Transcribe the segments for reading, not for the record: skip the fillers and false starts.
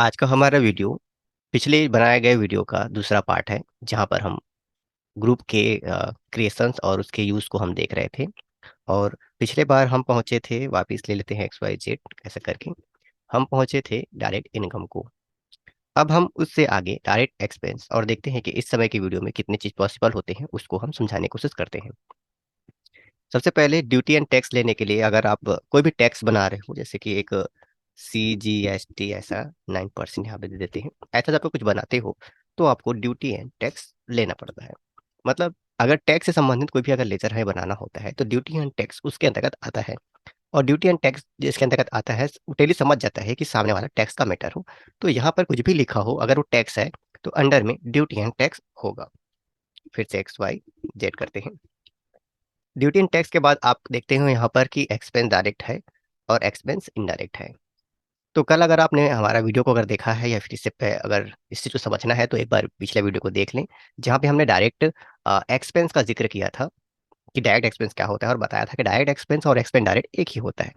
आज का हमारा वीडियो पिछले बनाए गए वीडियो का दूसरा पार्ट है, जहाँ पर हम ग्रुप के क्रिएशंस और उसके यूज़ को हम देख रहे थे। और पिछले बार हम पहुँचे थे, वापस ले लेते हैं एक्स वाई जेड ऐसा करके, हम पहुँचे थे डायरेक्ट इनकम को। अब हम उससे आगे डायरेक्ट एक्सपेंस और देखते हैं कि इस समय की वीडियो में कितनी चीज़ पॉसिबल होते हैं, उसको हम समझाने की कोशिश करते हैं। सबसे पहले ड्यूटी एंड टैक्स लेने के लिए अगर आप कोई भी टैक्स बना रहे हो, जैसे कि एक CGST ऐसा 9% यहाँ पे दे देते हैं, ऐसा जब आप कुछ बनाते हो तो आपको ड्यूटी एंड टैक्स लेना पड़ता है। मतलब अगर टैक्स से संबंधित कोई भी अगर लेजर है बनाना होता है तो ड्यूटी एंड टैक्स उसके अंतर्गत आता है। और ड्यूटी एंड टैक्स जिसके अंतर्गत आता है टेली समझ जाता है कि सामने वाला टैक्स का मैटर हो। तो यहाँ पर कुछ भी लिखा हो, अगर वो टैक्स है तो अंडर में ड्यूटी एंड टैक्स होगा। फिर से XYZ करते हैं। ड्यूटी एंड टैक्स के बाद आप देखते हो यहाँ पर कि एक्सपेंस डायरेक्ट है और एक्सपेंस इनडायरेक्ट है। तो कल अगर आपने हमारा वीडियो को अगर देखा है या फिर इससे अगर इस चीज़ को समझना है तो एक बार पिछले वीडियो को देख लें, जहाँ पे हमने डायरेक्ट एक्सपेंस का जिक्र किया था कि डायरेक्ट एक्सपेंस क्या होता है, और बताया था कि डायरेक्ट एक्सपेंस और एक्सपेंस डायरेक्ट एक ही होता है।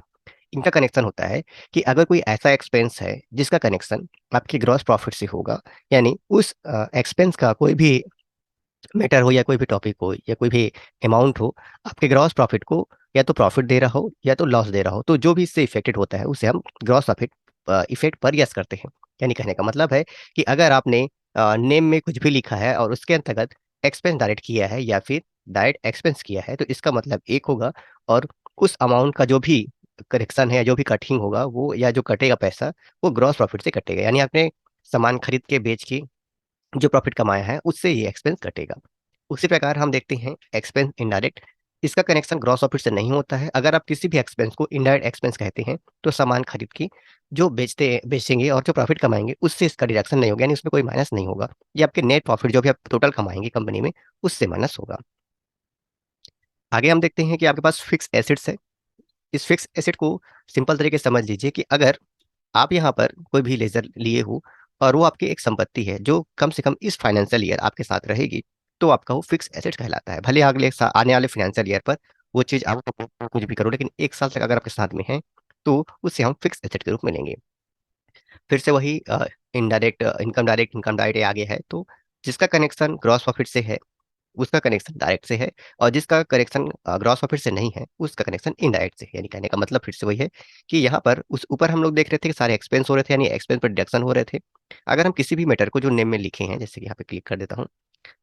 इनका कनेक्शन होता है कि अगर कोई ऐसा एक्सपेंस है जिसका कनेक्शन आपकी ग्रॉस प्रॉफिट से होगा, यानी उस एक्सपेंस का कोई भी मैटर हो या कोई भी टॉपिक हो या कोई भी अमाउंट हो, आपके ग्रॉस प्रॉफिट को या तो प्रॉफिट दे रहा हो या तो लॉस दे रहा हो, तो जो भी इससे इफेक्टेड होता है उसे हम ग्रॉस प्रॉफिट इफेक्ट पर यस करते हैं। यानी कहने का मतलब है कि अगर आपने नेम में कुछ भी लिखा है और उसके अंतर्गत एक्सपेंस डायरेक्ट किया है या फिर डायरेक्ट एक्सपेंस किया है, तो इसका मतलब एक होगा। और उस अमाउंट का जो भी करेक्शन है या जो भी कटिंग होगा वो, या जो कटेगा पैसा, वो ग्रॉस प्रॉफिट से कटेगा। यानी आपने सामान खरीद के बेच के जो प्रॉफिट कमाया है उससे ये एक्सपेंस कटेगा। उसी प्रकार हम देखते हैं एक्सपेंस इनडायरेक्ट। इसका कनेक्शन ग्रॉस प्रॉफिट से नहीं होता है। अगर आप किसी भी एक्सपेंस को इनडायरेक्ट एक्सपेंस कहते हैं तो सामान खरीद के जो बेचेंगे और जो प्रॉफिट कमाएंगे उससे इसका डिडक्शन नहीं होगा, यानी उसमें कोई माइनस नहीं होगा। ये आपके नेट प्रॉफिट जो भी आप टोटल कमाएंगे कंपनी में, उससे माइनस होगा। आगे हम देखते हैं कि आपके पास फिक्स एसेट्स है। इस फिक्स एसेट को सिंपल तरीके से समझ लीजिए कि अगर आप यहाँ पर कोई भी लेजर लिए हो और वो आपकी एक संपत्ति है जो कम से कम इस फाइनेंशियल ईयर आपके साथ रहेगी, तो आपका वो फिक्स एसेट कहलाता है। भले आने वाले फाइनेंशियल ईयर पर वो चीज़ आप कुछ भी करो, लेकिन एक साल तक अगर आपके साथ में है तो उसे हम फिक्स एसेट के रूप में लेंगे। फिर से वही इनडायरेक्ट इनकम डायरेक्ट आगे है, तो जिसका कनेक्शन ग्रॉस प्रॉफिट से है उसका कनेक्शन डायरेक्ट से है, और जिसका कनेक्शन ग्रॉस प्रॉफिट से नहीं है उसका कनेक्शन इनडायरेक्ट से है। यानी कहने का मतलब फिर से वही है कि यहाँ पर उस ऊपर हम लोग देख रहे थे कि सारे एक्सपेंस हो रहे थे, यानी एक्सपेंस पर डिडक्शन हो रहे थे। अगर हम किसी भी मैटर को जो नेम में लिखे हैं, जैसे कि यहाँ पे क्लिक कर देता हूँ,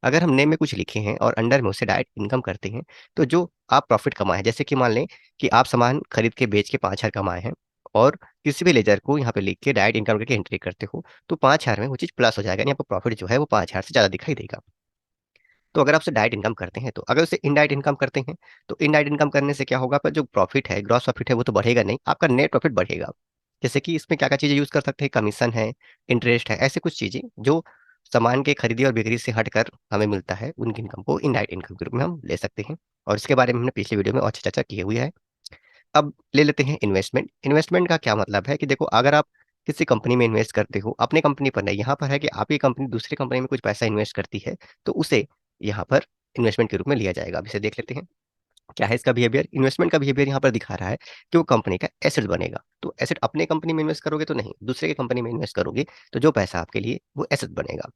अगर हम नेम में कुछ लिखे हैं और अंडर में उसे डायरेक्ट इनकम करते हैं, तो जो आप प्रॉफिट कमाए हैं, जैसे कि मान लें कि आप सामान खरीद के बेच के 5,000 कमाए हैं, और किसी भी लेजर को यहाँ पे लिख के डायरेक्ट इनकम करके एंट्री करते हो, तो 5,000 में वो चीज़ प्लस हो जाएगा, यानी आपको प्रॉफिट जो है वो 5,000 से ज़्यादा दिखाई देगा। तो अगर आप उसे डायरेक्ट इनकम करते हैं, तो अगर उसे इनडायरेक्ट इनकम करते हैं तो इनडायरेक्ट इनकम करने से क्या होगा, पर जो प्रॉफिट है, ग्रॉस प्रॉफिट है, वो तो बढ़ेगा नहीं, आपका नेट प्रॉफिट बढ़ेगा। जैसे कि इसमें क्या क्या चीज़ें यूज़ कर सकते हैं, कमीशन है, इंटरेस्ट है, ऐसे कुछ चीज़ें जो सामान के खरीदी और बिक्री से हटकर हमें मिलता है, उनकी इनकम को इनडायरेक्ट इनकम के रूप में हम ले सकते हैं। और इसके बारे में हमने पिछले वीडियो में और चर्चा की हुई है। अब ले लेते हैं इन्वेस्टमेंट। इन्वेस्टमेंट का क्या मतलब है कि देखो, अगर आप किसी कंपनी में इन्वेस्ट करते हो, अपने कंपनी पर नहीं, यहाँ पर है कि आपकी कंपनी दूसरी कंपनी में कुछ पैसा इन्वेस्ट करती है, तो उसे यहाँ पर इन्वेस्टमेंट के रूप में लिया जाएगा। अब इसे देख लेते हैं क्या है इसका बिहेवियर। इन्वेस्टमेंट का बिहेवियर यहाँ पर दिखा रहा है कि वो कंपनी का एसेट बनेगा। तो एसेट अपने कंपनी में इन्वेस्ट करोगे तो नहीं, दूसरे की कंपनी में इन्वेस्ट करोगे तो जो पैसा आपके लिए वो एसेट बनेगा।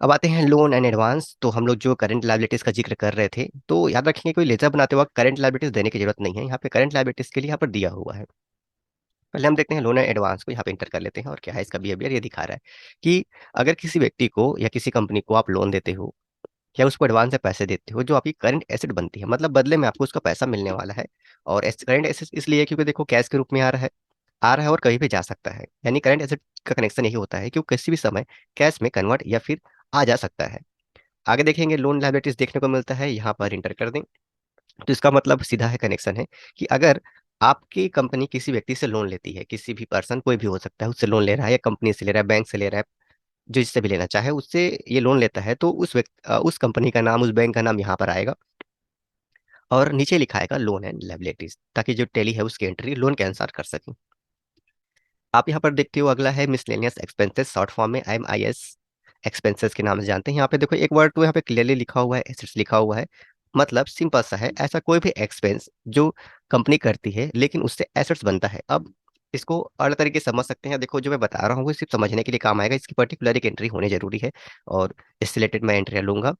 अब आते हैं लोन एंड एडवांस। तो हम लोग जो करंट लायबिलिटीज का जिक्र कर रहे थे, तो याद रखेंगे कोई लेजर बनाते वक्त करंट लायबिलिटीज देने की जरूरत नहीं है। यहाँ पे करंट लायबिलिटीज के लिए यहाँ पर दिया हुआ है। पहले हम देखते हैं लोन एंड एडवांस को, यहाँ पे इंटर कर लेते हैं, और क्या है इसका बिहेवियर। ये दिखा रहा है कि अगर किसी व्यक्ति को या किसी कंपनी को आप लोन देते हो या उसको एडवांस से पैसे देते हो, जो आपकी करंट एसेट बनती है, मतलब बदले में आपको उसका पैसा मिलने वाला है। और करंट एसेट इसलिए क्योंकि देखो कैश के रूप में आ रहा है और कहीं भी जा सकता है। यानी करंट एसेट का कनेक्शन यही होता है कि वो किसी भी समय कैश में कन्वर्ट या फिर आ जा सकता है। आगे देखेंगे लोन लायबिलिटीज देखने को मिलता है, यहाँ पर इंटर कर दें। तो इसका मतलब सीधा है कनेक्शन है कि अगर आपकी कंपनी किसी व्यक्ति से लोन लेती है, किसी भी पर्सन कोई भी हो सकता है, उससे लोन ले रहा है, या कंपनी से ले रहा है, बैंक से ले रहा है, जो जिससे भी लेना चाहे उससे ये लोन लेता है, तो उस कंपनी का नाम, उस बैंक का नाम यहाँ पर आएगा, और नीचे लिखा आएगा लोन एंड लायबिलिटीज, ताकि जो टेली है उसकी एंट्री लोन के अनुसार कर सकें। आप यहाँ पर देखते हो अगला है मिसलेनियस एक्सपेंसेस, शॉर्ट फॉर्म में MIS एक्सपेंसेस के नाम से जानते हैं। यहाँ पे देखो एक वर्ड तो यहाँ पे क्लियरली लिखा हुआ है, एसेट्स लिखा हुआ है। मतलब सिंपल सा है, ऐसा कोई भी एक्सपेंस जो कंपनी करती है लेकिन उससे एसेट्स बनता है। अब इसको अलग तरीके से समझ सकते हैं। देखो जो मैं बता रहा हूँ वो सिर्फ समझने के लिए काम आएगा, इसकी पर्टिकुलर एक एंट्री होनी जरूरी है, और इससे रिलेटेड मैं एंट्री लूंगा।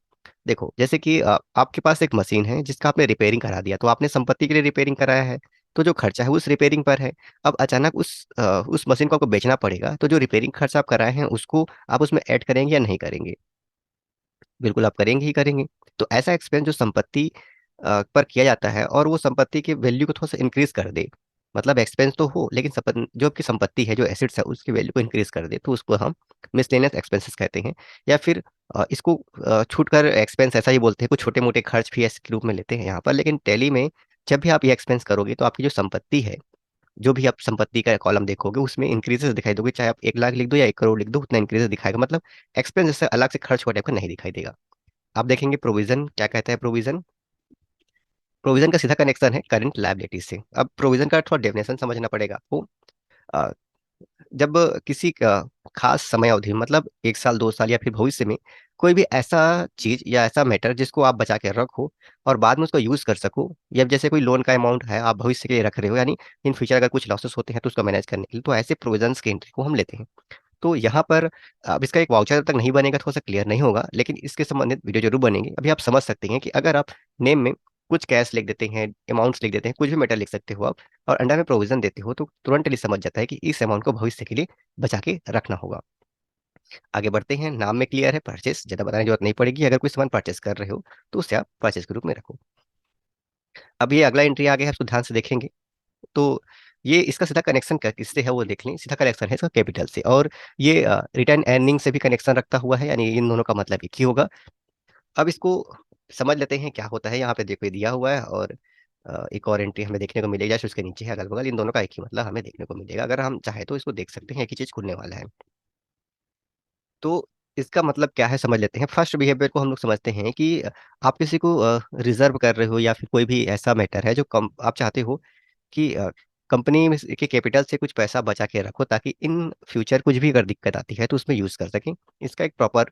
देखो जैसे कि आपके पास एक मशीन है जिसका आपने रिपेयरिंग करा दिया, तो आपने संपत्ति के लिए रिपेयरिंग कराया है, तो जो खर्चा है उस रिपेयरिंग पर है। अब अचानक उस मशीन को आपको बेचना पड़ेगा, तो जो रिपेयरिंग खर्चा आप कराए हैं उसको आप उसमें ऐड करेंगे या नहीं करेंगे? बिल्कुल आप करेंगे ही करेंगे। तो ऐसा एक्सपेंस जो संपत्ति पर किया जाता है और वो संपत्ति की वैल्यू को थोड़ा सा इंक्रीज कर दे, मतलब एक्सपेंस तो हो लेकिन जो आपकी संपत्ति है, जो एसेट्स है, उसकी वैल्यू को इंक्रीज कर दे, तो उसको हम मिसलेनियस एक्सपेंसेस कहते हैं। या फिर इसको छूट कर एक्सपेंस ऐसा ही बोलते हैं, कुछ छोटे मोटे खर्च भी ऐसे के रूप में लेते हैं यहाँ पर। लेकिन टैली में जब भी आप ये एक्सपेंस करोगे तो आपकी जो संपत्ति है, जो भी आप संपत्ति का कॉलम देखोगे उसमें इंक्रीजेस दिखाई दोगे, चाहे आप 1 लाख लिख दो या 1 करोड़ लिख दो, उतना इंक्रीजेस दिखाएगा। मतलब एक्सपेंस जैसे अलग से खर्च हुआ टाइप का नहीं दिखाई देगा। आप देखेंगे प्रोविजन क्या कहता है। प्रोविजन, प्रोविजन का सीधा कनेक्शन है करंट लायबिलिटी से। अब प्रोविजन का थोड़ा डेफिनेशन समझना पड़ेगा आपको। अ, जब किसी का खास समय अवधि में, मतलब 1 साल 2 साल या फिर भविष्य में, कोई भी ऐसा चीज या ऐसा मैटर जिसको आप बचा के रखो और बाद में उसको यूज कर सको, या जैसे कोई लोन का अमाउंट है आप भविष्य के लिए रख रहे हो, यानी इन फ्यूचर अगर कुछ लॉसेस होते हैं तो उसको मैनेज करने के लिए, तो ऐसे प्रोविजंस की एंट्री को हम लेते हैं। तो यहाँ पर अब इसका एक वाउचर जब तक नहीं बनेगा थोड़ा सा क्लियर नहीं होगा, लेकिन इसके संबंधित वीडियो जरूर बनेंगे। अभी आप समझ सकते हैं कि अगर आप नेम में कुछ कैश लिख देते हैं, अमाउंट्स लिख देते हैं, कुछ भी मैटर लिख सकते हो आप, और अंडर में प्रोविजन देते हो, तो तुरंत समझ जाता है कि इस अमाउंट को भविष्य के लिए बचा के रखना होगा। आगे बढ़ते हैं। नाम में क्लियर है, परचेस ज्यादा बताने की जरूरत नहीं पड़ेगी। अगर कोई सामान परचेस कर रहे हो तो उसे आप परचेस के रूप में रखो। अब ये अगला एंट्री आ गया है, इसको ध्यान से देखेंगे तो ये इसका सीधा कनेक्शन किससे है वो देख लें। सीधा कनेक्शन है इसका कैपिटल से, और ये रिटर्न अर्निंग से भी कनेक्शन रखता हुआ है, यानी इन दोनों का मतलब एक ही होगा। अब इसको समझ लेते हैं क्या होता है। यहाँ पे देखो ये दिया हुआ है, और एक और एंट्री हमें देखने को मिलेगी जैसे उसके नीचे है, अगल बगल इन दोनों का एक ही मतलब हमें देखने को मिलेगा। अगर हम चाहे तो इसको देख सकते हैं, एक ही चीज खुलने वाला है। तो इसका मतलब क्या है समझ लेते हैं। फर्स्ट बिहेवियर को हम लोग समझते हैं कि आप किसी को रिजर्व कर रहे हो, या फिर कोई भी ऐसा मैटर है जो कम आप चाहते हो कि कंपनी में के कैपिटल से कुछ पैसा बचा के रखो, ताकि इन फ्यूचर कुछ भी अगर दिक्कत आती है तो उसमें यूज कर सकें। इसका एक प्रॉपर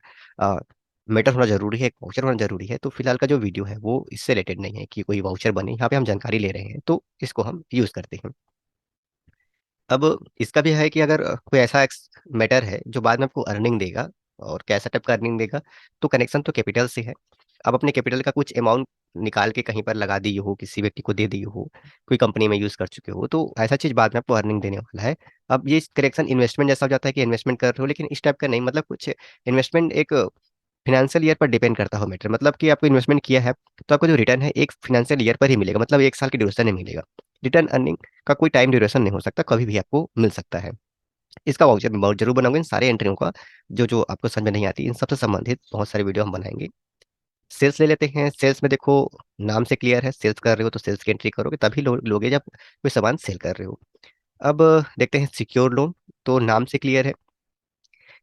मैटर होना जरूरी है, एक वाउचर होना जरूरी है। तो फिलहाल का जो वीडियो है वो इससे रिलेटेड नहीं है कि कोई वाउचर बने, यहाँ पे हम जानकारी ले रहे हैं तो इसको हम यूज करते हैं। अब इसका भी है कि अगर कोई ऐसा मैटर है जो बाद में आपको अर्निंग देगा, और कैसा टाइप का अर्निंग देगा, तो कनेक्शन तो कैपिटल से है। अब अपने कैपिटल का कुछ अमाउंट निकाल के कहीं पर लगा दी हो, किसी व्यक्ति को दे दी हो, कोई कंपनी में यूज कर चुके हो, तो ऐसा चीज बाद में आपको अर्निंग देने वाला है। अब ये करेक्शन इन्वेस्टमेंट जैसा हो जाता है कि इन्वेस्टमेंट कर रहे हो, लेकिन इस टाइप का नहीं। मतलब कुछ इन्वेस्टमेंट एक फिनेंशियल ईयर पर डिपेंड करता हो मैटर, मतलब कि आपको इन्वेस्टमेंट किया है तो आपको जो रिटर्न है एक फिनेंशियल ईयर पर ही मिलेगा, मतलब 1 साल की ड्यूरेशन में मिलेगा। रिटर्न अर्निंग का कोई टाइम ड्यूरेशन नहीं हो सकता, कभी भी आपको मिल सकता है। इसका वाउचर मैं बहुत जरूर बनाऊंगा इन सारे एंट्रियों का, जो जो आपको समझ में नहीं आती इन सबसे संबंधित बहुत सारे वीडियो हम बनाएंगे। सेल्स ले लेते हैं। सेल्स में देखो नाम से क्लियर है, सेल्स कर रहे हो तो सेल्स की एंट्री करोगे तभी लोगे जब कोई सामान सेल कर रहे हो। अब देखते हैं सिक्योर लोन। तो नाम से क्लियर है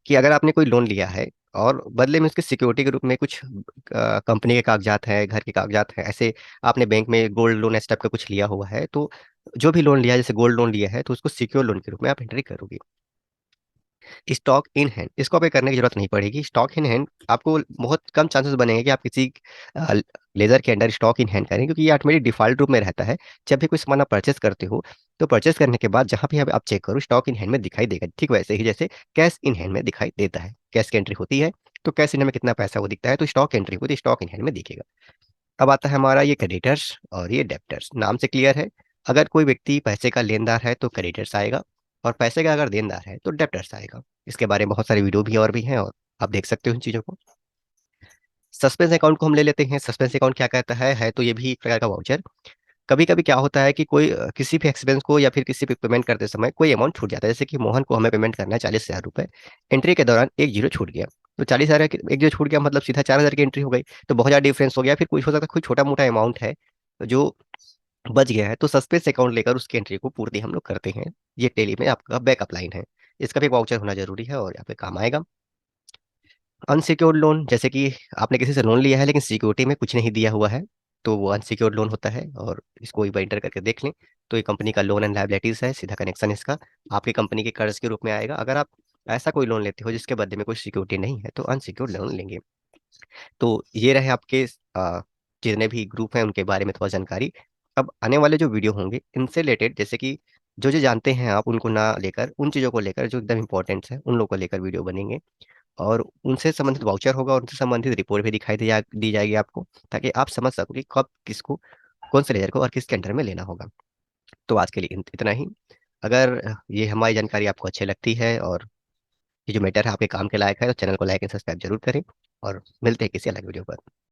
कि अगर आपने कोई लोन लिया है और बदले में उसके सिक्योरिटी के रूप में कुछ कंपनी के कागजात हैं, घर के कागजात हैं, ऐसे आपने बैंक में गोल्ड लोन इस टाइप का कुछ लिया हुआ है, तो जो भी लोन लिया है, जैसे गोल्ड लोन लिया है, तो उसको सिक्योर लोन के रूप में आप एंट्री करोगे। स्टॉक इन हैंड, इसको पे करने की जरूरत नहीं पड़ेगी। स्टॉक इन हैंड आपको बहुत कम चांसेस बनेंगे कि आप किसी लेजर के अंडर स्टॉक इन हैंड करें, क्योंकि ये ऑटोमेटिक डिफॉल्ट रूप में रहता है। जब भी कोई सामान आप परचेस करते हो तो परचेस करने के बाद जहां भी आप चेक करो स्टॉक इन हैंड में दिखाई देगा, ठीक वैसे ही जैसे कैश इन हैंड में दिखाई देता है। कैश की एंट्री होती है तो कैश इन हैंड में कितना पैसा वो दिखता है, तो स्टॉक एंट्री होती है स्टॉक इन हैंड में दिखेगा। अब आता है हमारा ये क्रेडिटर्स और ये डेप्टर्स। नाम से क्लियर है, अगर कोई व्यक्ति पैसे का लेनदार है तो क्रेडिटर्स आएगा, और पैसे का अगर देनदार है तो डेप्टर्स आएगा। इसके बारे में बहुत सारे वीडियो भी और भी हैं, और आप देख सकते हो इन चीज़ों को। सस्पेंस अकाउंट को हम ले लेते हैं। सस्पेंस अकाउंट क्या कहता है तो ये भी एक प्रकार का वाउचर। कभी कभी क्या होता है कि कोई किसी भी एक्सपेंस को या फिर किसी भी पेमेंट करते समय कोई अमाउंट छूट जाता है, जैसे कि मोहन को हमें पेमेंट करना है 40,000 रुपए, एंट्री के दौरान एक जीरो छूट गया, तो 40,000 एक जीरो छूट गया, मतलब सीधा 4,000 की एंट्री हो गई, तो बहुत ज़्यादा डिफरेंस हो गया। फिर कुछ हो सकता है कोई छोटा मोटा अमाउंट है जो बच गया है, तो सस्पेंस अकाउंट लेकर उसकी एंट्री को पूर्ति हम लोग करते हैं। ये टेली में आपका बैकअप लाइन है, इसका भी वाउचर होना जरूरी है और यहाँ पे काम आएगा। अनसिक्योर्ड लोन, जैसे कि आपने किसी से लोन लिया है लेकिन सिक्योरिटी में कुछ नहीं दिया हुआ है, तो वो अनसिक्योर्ड लोन होता है, और इसको एक बार इंटर करके देख लें। तो ये कंपनी का लोन एंड लायबिलिटीज है, सीधा कनेक्शन इसका आपकी कंपनी के कर्ज के रूप में आएगा। अगर आप ऐसा कोई लोन लेते हो जिसके बदले में कोई सिक्योरिटी नहीं है तो अनसिक्योर्ड लोन लेंगे। तो ये रहे आपके जितने भी ग्रुप हैं उनके बारे में थोड़ा जानकारी। अब आने वाले जो वीडियो होंगे इनसे रिलेटेड, जैसे कि जो जो जानते हैं आप उनको ना लेकर, उन चीज़ों को लेकर जो एकदम इंपॉर्टेंट है उन लोगों को लेकर वीडियो बनेंगे। और उनसे संबंधित वाउचर होगा और उनसे संबंधित रिपोर्ट भी दी जाएगी आपको, ताकि आप समझ सको कि कब किसको, कौन से लेजर को और किसके अंडर में लेना होगा। तो आज के लिए इतना ही। अगर ये हमारी जानकारी आपको अच्छी लगती है और ये जो मैटर है आपके काम के लायक है, तो चैनल को लाइक एंड सब्सक्राइब जरूर करें। और मिलते हैं किसी अलग वीडियो पर।